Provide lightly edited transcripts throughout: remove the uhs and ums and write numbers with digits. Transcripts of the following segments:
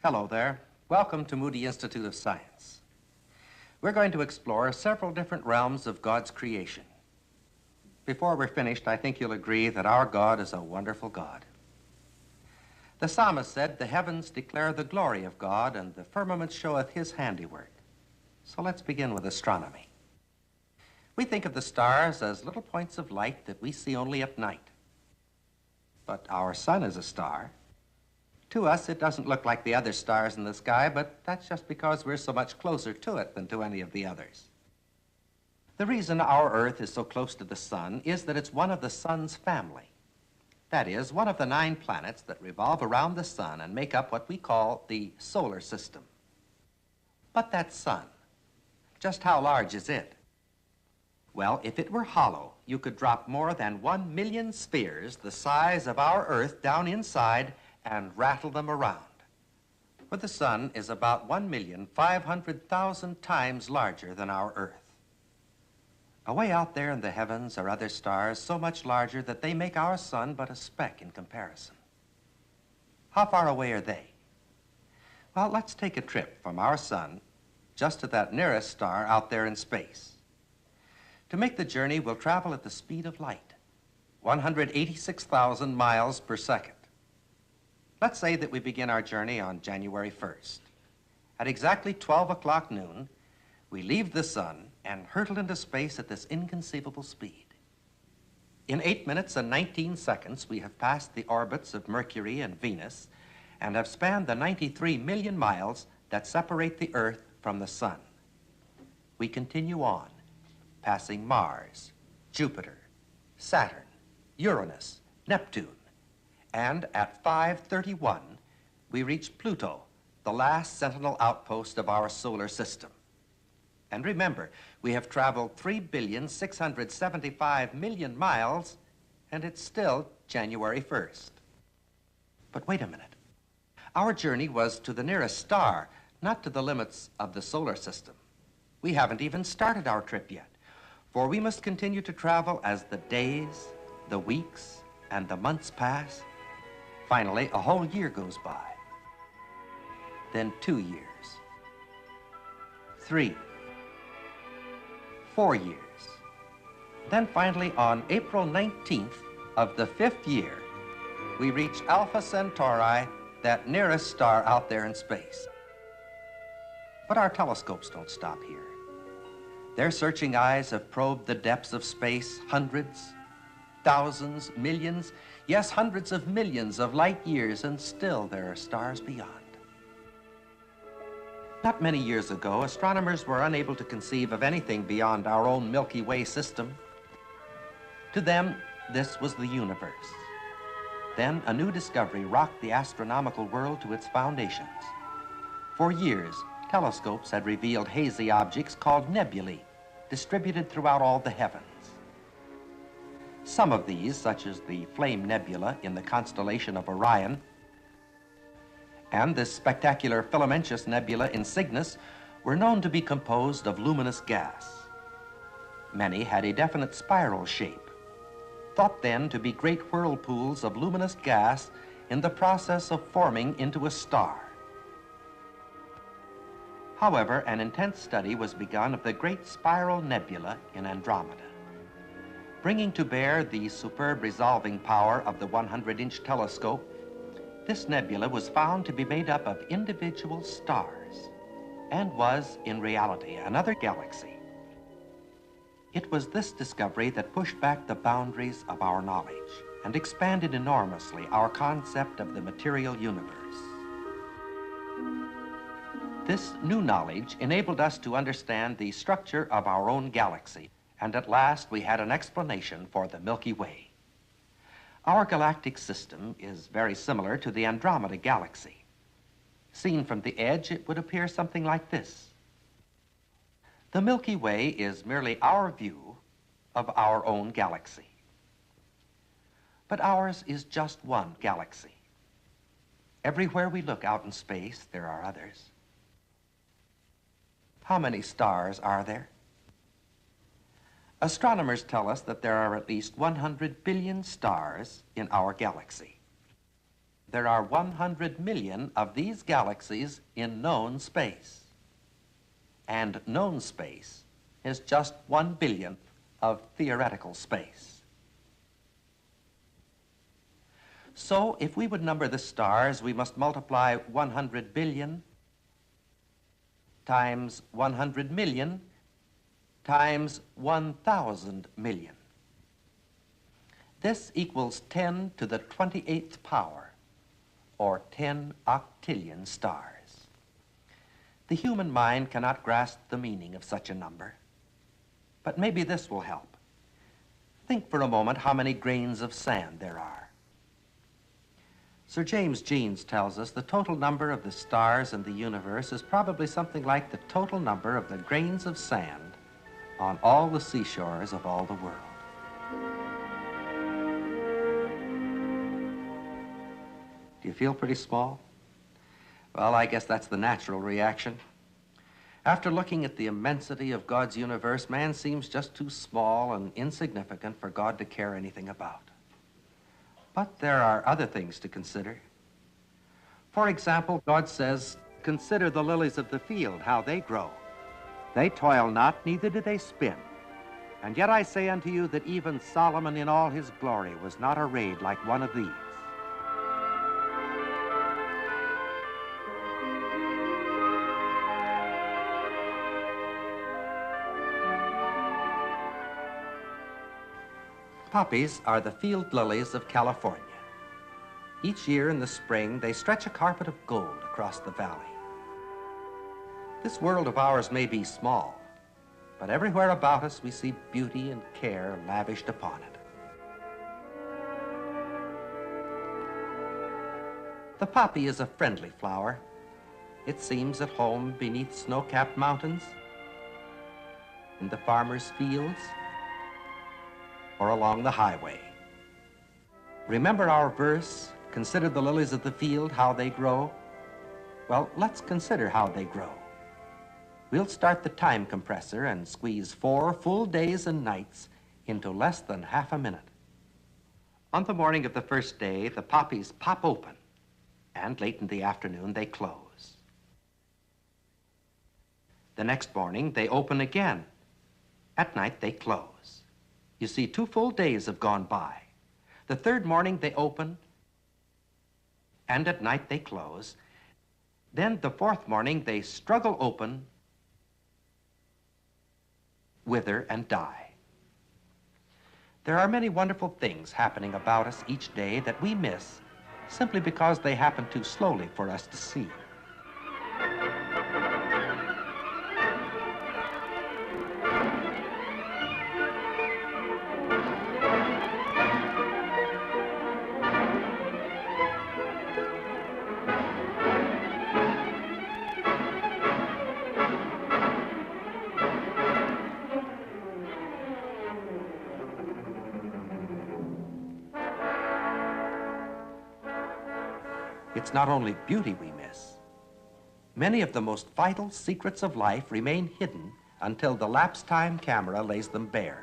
Hello there. Welcome to Moody Institute of Science. We're going to explore several different realms of God's creation. Before we're finished, I think you'll agree that our God is a wonderful God. The psalmist said, "The heavens declare the glory of God, and the firmament showeth his handiwork." So let's begin with astronomy. We think of the stars as little points of light that we see only at night. But our sun is a star. To us, it doesn't look like the other stars in the sky, but that's just because we're so much closer to it than to any of the others. The reason our Earth is so close to the sun is that it's one of the sun's family. That is, one of the 9 planets that revolve around the sun and make up what we call the solar system. But that sun, just how large is it? Well, if it were hollow, you could drop more than 1 million spheres the size of our Earth down inside and rattle them around. For the sun is about 1,500,000 times larger than our Earth. Away out there in the heavens are other stars so much larger that they make our sun but a speck in comparison. How far away are they? Well, let's take a trip from our sun just to that nearest star out there in space. To make the journey, we'll travel at the speed of light, 186,000 miles per second. Let's say that we begin our journey on January 1st. At exactly 12 o'clock noon, we leave the sun and hurtle into space at this inconceivable speed. In 8 minutes and 19 seconds, we have passed the orbits of Mercury and Venus and have spanned the 93 million miles that separate the Earth from the sun. We continue on, passing Mars, Jupiter, Saturn, Uranus, Neptune, and at 5:31, we reach Pluto, the last sentinel outpost of our solar system. And remember, we have traveled 3,675,000,000 miles, and it's still January 1st. But wait a minute. Our journey was to the nearest star, not to the limits of the solar system. We haven't even started our trip yet, for we must continue to travel as the days, the weeks, and the months pass. Finally, a whole year goes by. Then 2 years. 3. 4 years. Then finally, on April 19th of the 5th year, we reach Alpha Centauri, that nearest star out there in space. But our telescopes don't stop here. Their searching eyes have probed the depths of space hundreds, thousands, millions, yes, hundreds of millions of light years, and still there are stars beyond. Not many years ago, astronomers were unable to conceive of anything beyond our own Milky Way system. To them, this was the universe. Then a new discovery rocked the astronomical world to its foundations. For years, telescopes had revealed hazy objects called nebulae, distributed throughout all the heavens. Some of these, such as the Flame Nebula in the constellation of Orion, and this spectacular filamentous nebula in Cygnus, were known to be composed of luminous gas. Many had a definite spiral shape, thought then to be great whirlpools of luminous gas in the process of forming into a star. However, an intense study was begun of the great spiral nebula in Andromeda. Bringing to bear the superb resolving power of the 100-inch telescope, this nebula was found to be made up of individual stars and was, in reality, another galaxy. It was this discovery that pushed back the boundaries of our knowledge and expanded enormously our concept of the material universe. This new knowledge enabled us to understand the structure of our own galaxy, and at last we had an explanation for the Milky Way. Our galactic system is very similar to the Andromeda galaxy. Seen from the edge, it would appear something like this. The Milky Way is merely our view of our own galaxy. But ours is just one galaxy. Everywhere we look out in space, there are others. How many stars are there? Astronomers tell us that there are at least 100 billion stars in our galaxy. There are 100 million of these galaxies in known space. And known space is just 1/1000th of theoretical space. So if we would number the stars, we must multiply 100 billion times 100 million times 1,000 million. This equals 10 to the 28th power, or 10 octillion stars. The human mind cannot grasp the meaning of such a number, but maybe this will help. Think for a moment how many grains of sand there are. Sir James Jeans tells us the total number of the stars in the universe is probably something like the total number of the grains of sand on all the seashores of all the world. Do you feel pretty small? Well, I guess that's the natural reaction. After looking at the immensity of God's universe, man seems just too small and insignificant for God to care anything about. But there are other things to consider. For example, God says, "Consider the lilies of the field, how they grow. They toil not, neither do they spin. And yet I say unto you that even Solomon in all his glory was not arrayed like one of these." Poppies are the field lilies of California. Each year in the spring, they stretch a carpet of gold across the valley. This world of ours may be small, but everywhere about us we see beauty and care lavished upon it. The poppy is a friendly flower. It seems at home beneath snow-capped mountains, in the farmer's fields, or along the highway. Remember our verse, "Consider the lilies of the field, how they grow"? Well, let's consider how they grow. We'll start the time compressor and squeeze 4 full days and nights into less than half a minute. On the morning of the first day, the poppies pop open, and late in the afternoon, they close. The next morning, they open again. At night, they close. You see, 2 full days have gone by. The third morning they open, and at night they close. Then the fourth morning they struggle open, wither, and die. There are many wonderful things happening about us each day that we miss simply because they happen too slowly for us to see. It's not only beauty we miss. Many of the most vital secrets of life remain hidden until the lapse time camera lays them bare.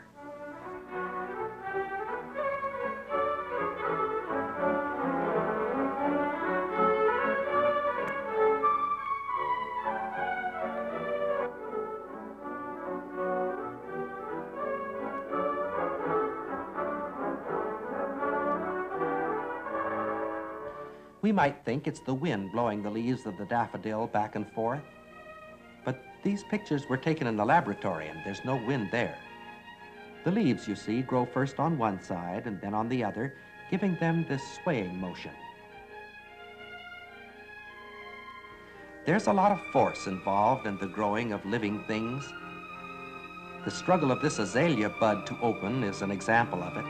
We might think it's the wind blowing the leaves of the daffodil back and forth, but these pictures were taken in the laboratory and there's no wind there. The leaves, you see, grow first on one side and then on the other, giving them this swaying motion. There's a lot of force involved in the growing of living things. The struggle of this azalea bud to open is an example of it.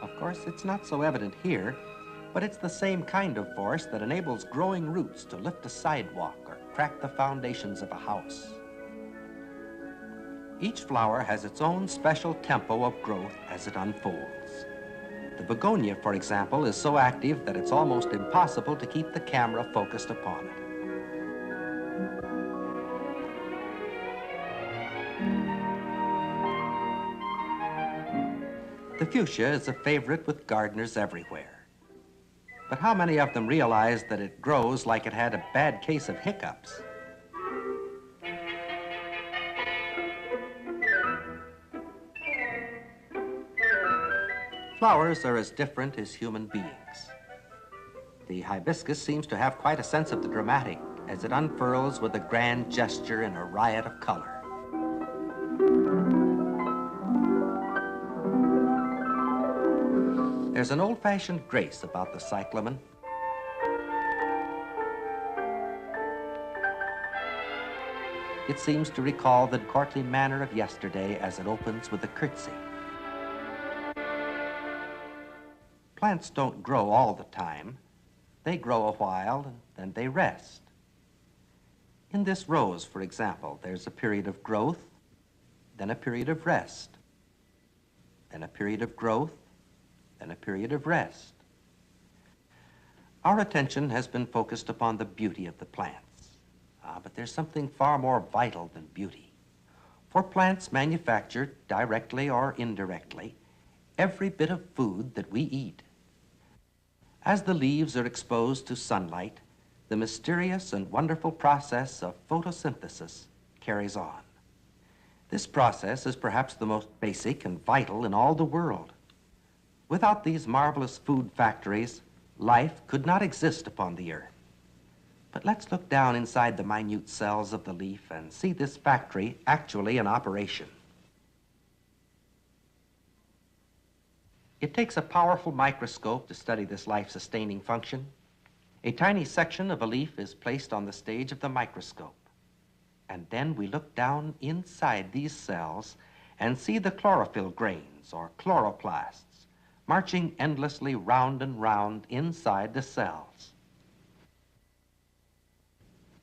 Of course, it's not so evident here, but it's the same kind of force that enables growing roots to lift a sidewalk or crack the foundations of a house. Each flower has its own special tempo of growth as it unfolds. The begonia, for example, is so active that it's almost impossible to keep the camera focused upon it. The fuchsia is a favorite with gardeners everywhere. But how many of them realize that it grows like it had a bad case of hiccups? Flowers are as different as human beings. The hibiscus seems to have quite a sense of the dramatic as it unfurls with a grand gesture in a riot of color. There's an old-fashioned grace about the cyclamen. It seems to recall the courtly manner of yesterday as it opens with a curtsy. Plants don't grow all the time. They grow a while and then they rest. In this rose, for example, there's a period of growth, then a period of rest, then a period of growth, then a period of rest. Our attention has been focused upon the beauty of the plants. But there's something far more vital than beauty. For plants manufacture, directly or indirectly, every bit of food that we eat. As the leaves are exposed to sunlight, the mysterious and wonderful process of photosynthesis carries on. This process is perhaps the most basic and vital in all the world. Without these marvelous food factories, life could not exist upon the earth. But let's look down inside the minute cells of the leaf and see this factory actually in operation. It takes a powerful microscope to study this life-sustaining function. A tiny section of a leaf is placed on the stage of the microscope. And then we look down inside these cells and see the chlorophyll grains, or chloroplasts, marching endlessly round and round inside the cells.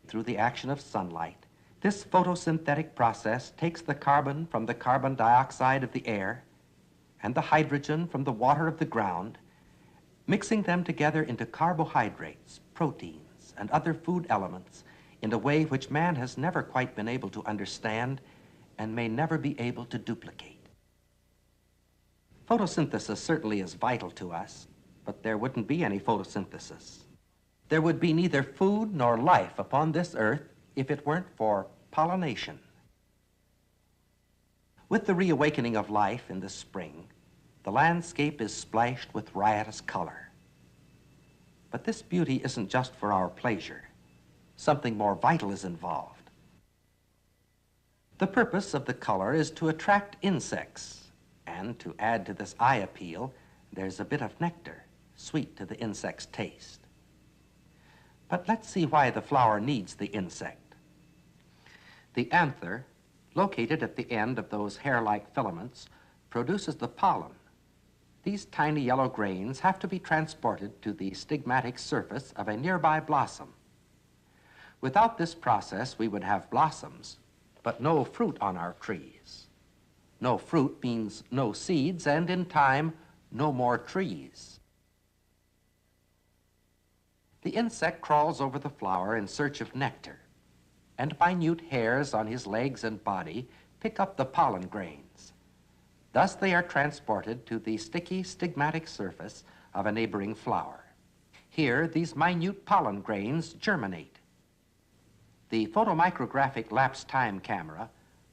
Through the action of sunlight, this photosynthetic process takes the carbon from the carbon dioxide of the air and the hydrogen from the water of the ground, mixing them together into carbohydrates, proteins, and other food elements in a way which man has never quite been able to understand and may never be able to duplicate. Photosynthesis certainly is vital to us, but there wouldn't be any photosynthesis. There would be neither food nor life upon this earth if it weren't for pollination. With the reawakening of life in the spring, the landscape is splashed with riotous color. But this beauty isn't just for our pleasure. Something more vital is involved. The purpose of the color is to attract insects, and to add to this eye appeal, there's a bit of nectar, sweet to the insect's taste. But let's see why the flower needs the insect. The anther, located at the end of those hair-like filaments, produces the pollen. These tiny yellow grains have to be transported to the stigmatic surface of a nearby blossom. Without this process, we would have blossoms, but no fruit on our trees. No fruit means no seeds, and in time, no more trees. The insect crawls over the flower in search of nectar, and minute hairs on his legs and body pick up the pollen grains. Thus they are transported to the sticky stigmatic surface of a neighboring flower. Here, these minute pollen grains germinate. The photomicrographic lapse time camera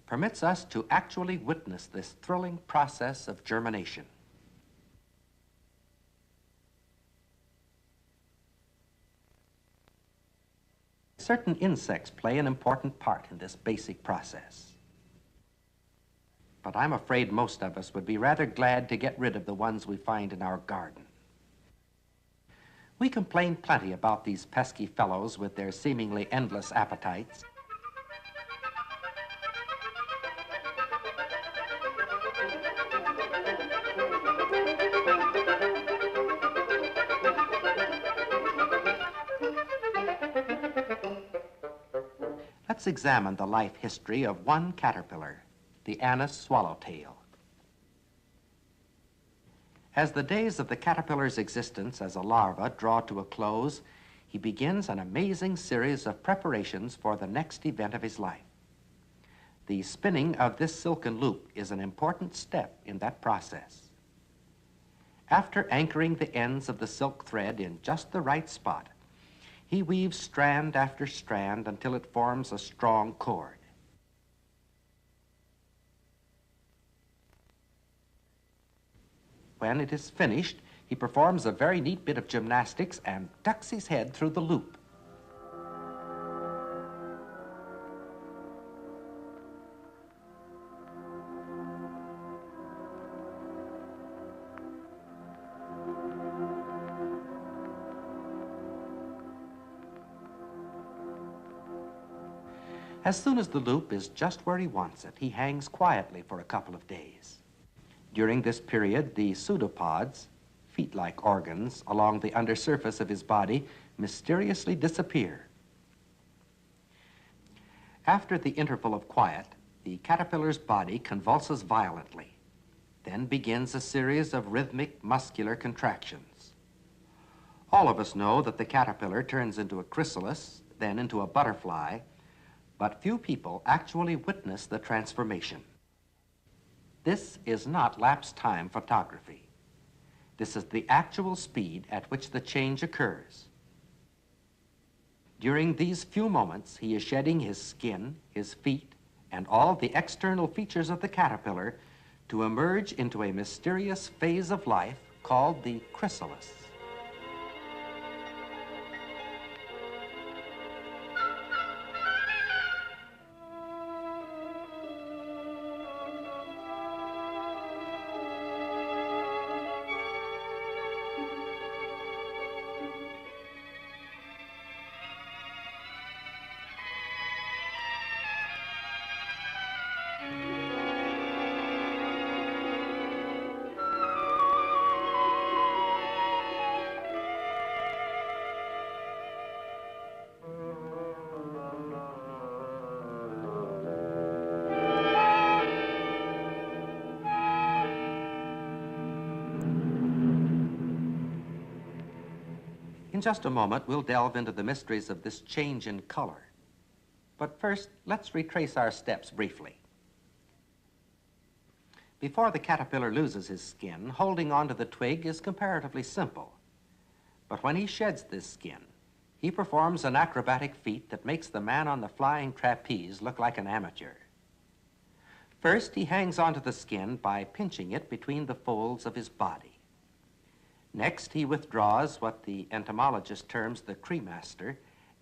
permits us to actually witness this thrilling process of germination. Certain insects play an important part in this basic process. But I'm afraid most of us would be rather glad to get rid of the ones we find in our garden. We complain plenty about these pesky fellows with their seemingly endless appetites. Let's examine the life history of one caterpillar, the anise swallowtail. As the days of the caterpillar's existence as a larva draw to a close, he begins an amazing series of preparations for the next event of his life. The spinning of this silken loop is an important step in that process. After anchoring the ends of the silk thread in just the right spot, he weaves strand after strand until it forms a strong cord. When it is finished, he performs a very neat bit of gymnastics and ducks his head through the loop. As soon as the loop is just where he wants it, he hangs quietly for a couple of days. During this period, the pseudopods, feet-like organs along the undersurface of his body, mysteriously disappear. After the interval of quiet, the caterpillar's body convulses violently. Then begins a series of rhythmic muscular contractions. All of us know that the caterpillar turns into a chrysalis, then into a butterfly, but few people actually witness the transformation. This is not lapse time photography. This is the actual speed at which the change occurs. During these few moments, he is shedding his skin, his feet, and all the external features of the caterpillar to emerge into a mysterious phase of life called the chrysalis. In just a moment, we'll delve into the mysteries of this change in color. But first, let's retrace our steps briefly. Before the caterpillar loses his skin, holding onto the twig is comparatively simple. But when he sheds this skin, he performs an acrobatic feat that makes the man on the flying trapeze look like an amateur. First, he hangs onto the skin by pinching it between the folds of his body. Next, he withdraws what the entomologist terms the cremaster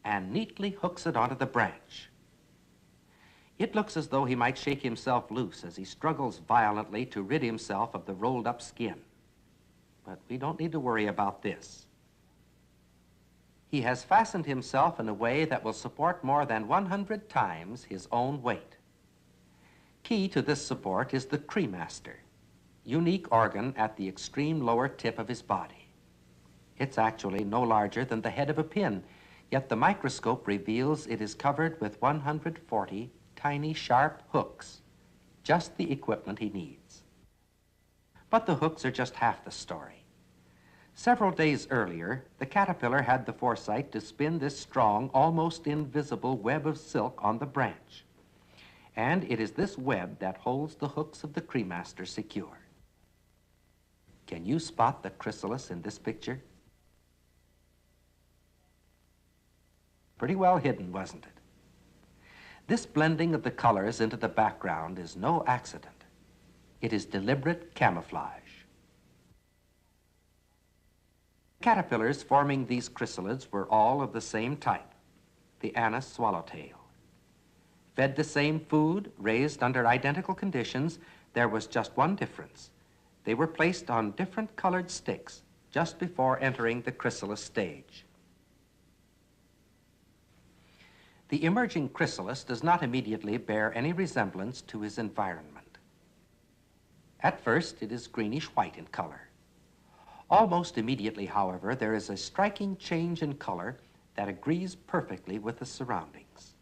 and neatly hooks it onto the branch. It looks as though he might shake himself loose as he struggles violently to rid himself of the rolled up skin. But we don't need to worry about this. He has fastened himself in a way that will support more than 100 times his own weight. Key to this support is the cremaster, unique organ at the extreme lower tip of his body. It's actually no larger than the head of a pin, yet the microscope reveals it is covered with 140 tiny sharp hooks, just the equipment he needs. But the hooks are just half the story. Several days earlier, the caterpillar had the foresight to spin this strong, almost invisible web of silk on the branch. And it is this web that holds the hooks of the cremaster secure. Can you spot the chrysalis in this picture? Pretty well hidden, wasn't it? This blending of the colors into the background is no accident. It is deliberate camouflage. Caterpillars forming these chrysalids were all of the same type, the Anis swallowtail. Fed the same food, raised under identical conditions, there was just one difference. They were placed on different colored sticks just before entering the chrysalis stage. The emerging chrysalis does not immediately bear any resemblance to his environment. At first, it is greenish-white in color. Almost immediately, however, there is a striking change in color that agrees perfectly with the surroundings.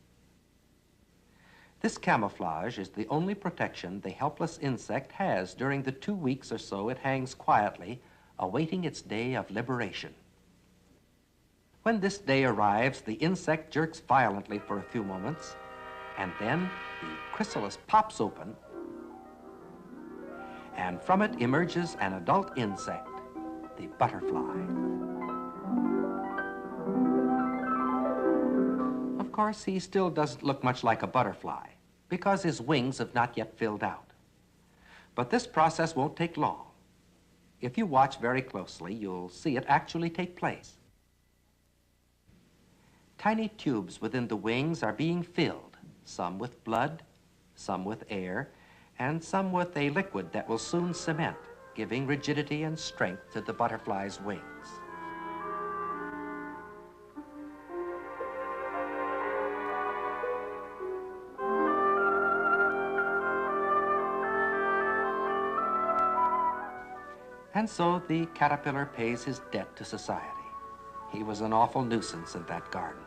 This camouflage is the only protection the helpless insect has during the 2 weeks or so it hangs quietly, awaiting its day of liberation. When this day arrives, the insect jerks violently for a few moments, and then the chrysalis pops open, and from it emerges an adult insect, the butterfly. Of course, he still doesn't look much like a butterfly because his wings have not yet filled out. But this process won't take long. If you watch very closely, you'll see it actually take place. Tiny tubes within the wings are being filled, some with blood, some with air, and some with a liquid that will soon cement, giving rigidity and strength to the butterfly's wings. And so the caterpillar pays his debt to society. He was an awful nuisance in that garden.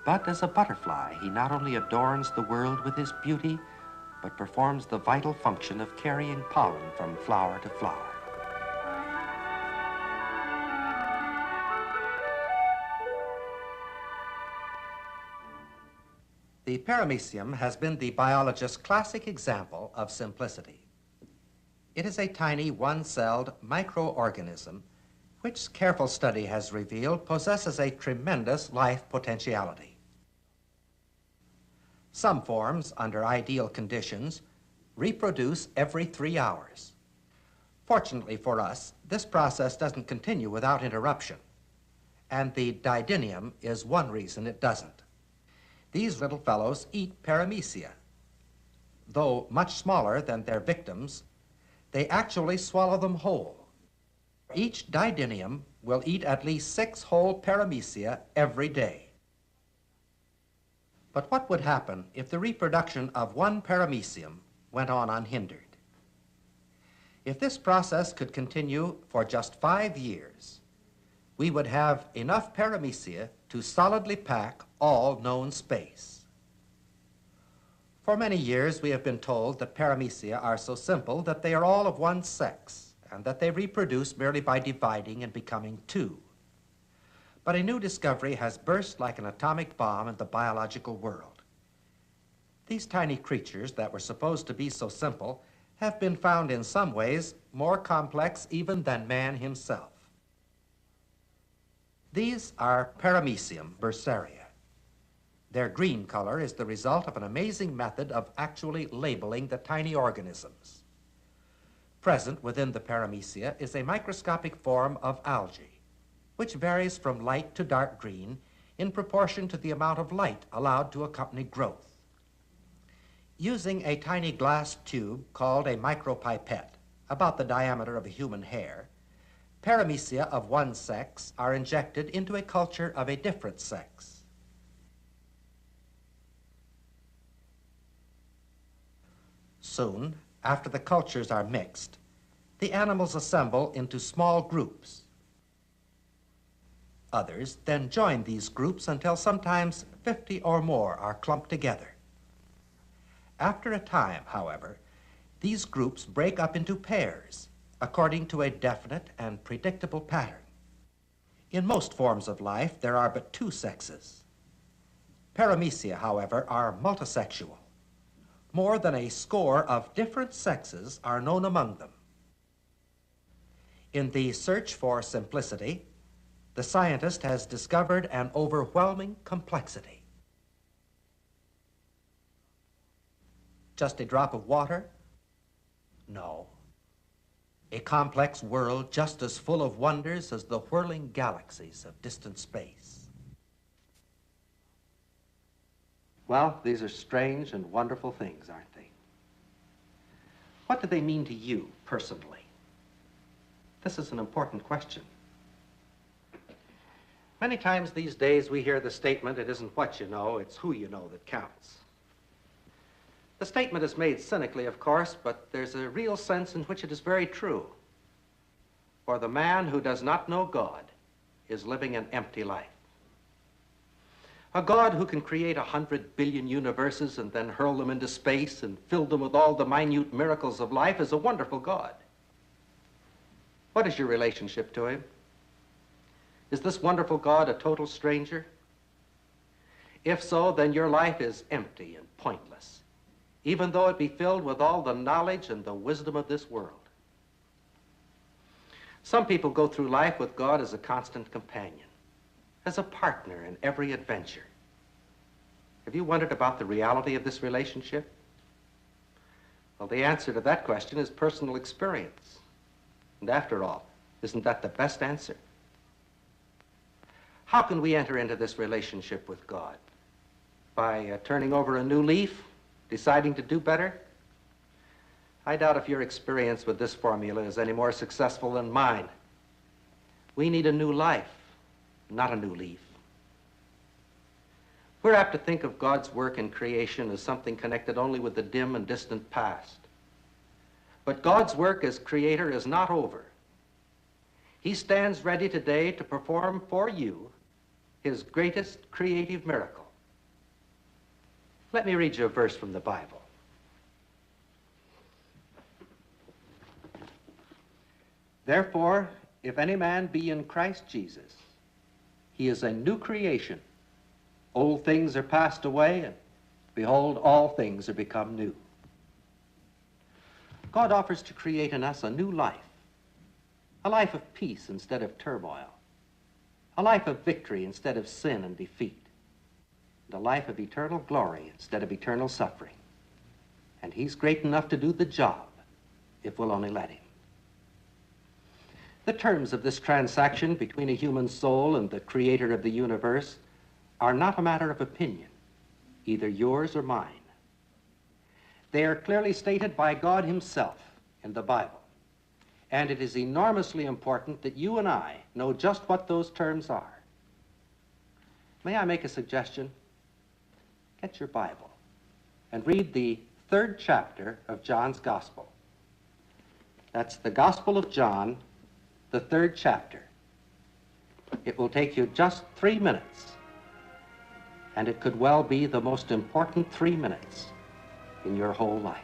But as a butterfly, he not only adorns the world with his beauty, but performs the vital function of carrying pollen from flower to flower. The paramecium has been the biologist's classic example of simplicity. It is a tiny one-celled microorganism which careful study has revealed possesses a tremendous life potentiality. Some forms, under ideal conditions, reproduce every 3 hours. Fortunately for us, this process doesn't continue without interruption, and the didymium is one reason it doesn't. These little fellows eat paramecia. Though much smaller than their victims, they actually swallow them whole. Each didymium will eat at least 6 whole paramecia every day. But what would happen if the reproduction of one paramecium went on unhindered? If this process could continue for just 5 years, we would have enough paramecia to solidly pack all known space. For many years, we have been told that paramecia are so simple that they are all of one sex and that they reproduce merely by dividing and becoming 2. But a new discovery has burst like an atomic bomb in the biological world. These tiny creatures that were supposed to be so simple have been found in some ways more complex even than man himself. These are paramecium bursaria. Their green color is the result of an amazing method of actually labeling the tiny organisms. Present within the paramecia is a microscopic form of algae, which varies from light to dark green in proportion to the amount of light allowed to accompany growth. Using a tiny glass tube called a micropipette, about the diameter of a human hair, paramecia of one sex are injected into a culture of a different sex. Soon, after the cultures are mixed, the animals assemble into small groups. Others then join these groups until sometimes 50 or more are clumped together. After a time, however, these groups break up into pairs according to a definite and predictable pattern. In most forms of life, there are but 2 sexes. Paramecia, however, are multisexual. More than a score of different sexes are known among them. In the search for simplicity, the scientist has discovered an overwhelming complexity. Just a drop of water? No. A complex world just as full of wonders as the whirling galaxies of distant space. Well, these are strange and wonderful things, aren't they? What do they mean to you personally? This is an important question. Many times these days we hear the statement, it isn't what you know, it's who you know that counts. The statement is made cynically, of course, but there's a real sense in which it is very true. For the man who does not know God is living an empty life. A God who can create 100 billion universes and then hurl them into space and fill them with all the minute miracles of life is a wonderful God. What is your relationship to him? Is this wonderful God a total stranger? If so, then your life is empty and pointless, even though it be filled with all the knowledge and the wisdom of this world. Some people go through life with God as a constant companion, as a partner in every adventure. Have you wondered about the reality of this relationship? Well, the answer to that question is personal experience. And after all, isn't that the best answer? How can we enter into this relationship with God? By turning over a new leaf, deciding to do better? I doubt if your experience with this formula is any more successful than mine. We need a new life, not a new leaf. We're apt to think of God's work in creation as something connected only with the dim and distant past. But God's work as creator is not over. He stands ready today to perform for you his greatest creative miracle. Let me read you a verse from the Bible. Therefore, if any man be in Christ Jesus, he is a new creation. Old things are passed away, and behold, all things are become new. God offers to create in us a new life, a life of peace instead of turmoil, a life of victory instead of sin and defeat, and a life of eternal glory instead of eternal suffering. And he's great enough to do the job if we'll only let him. The terms of this transaction between a human soul and the creator of the universe are not a matter of opinion, either yours or mine. They are clearly stated by God himself in the Bible, and it is enormously important that you and I know just what those terms are. May I make a suggestion? Get your Bible and read the 3rd chapter of John's Gospel. That's the Gospel of John, the 3rd chapter. It will take you just 3 minutes, and it could well be the most important 3 minutes in your whole life.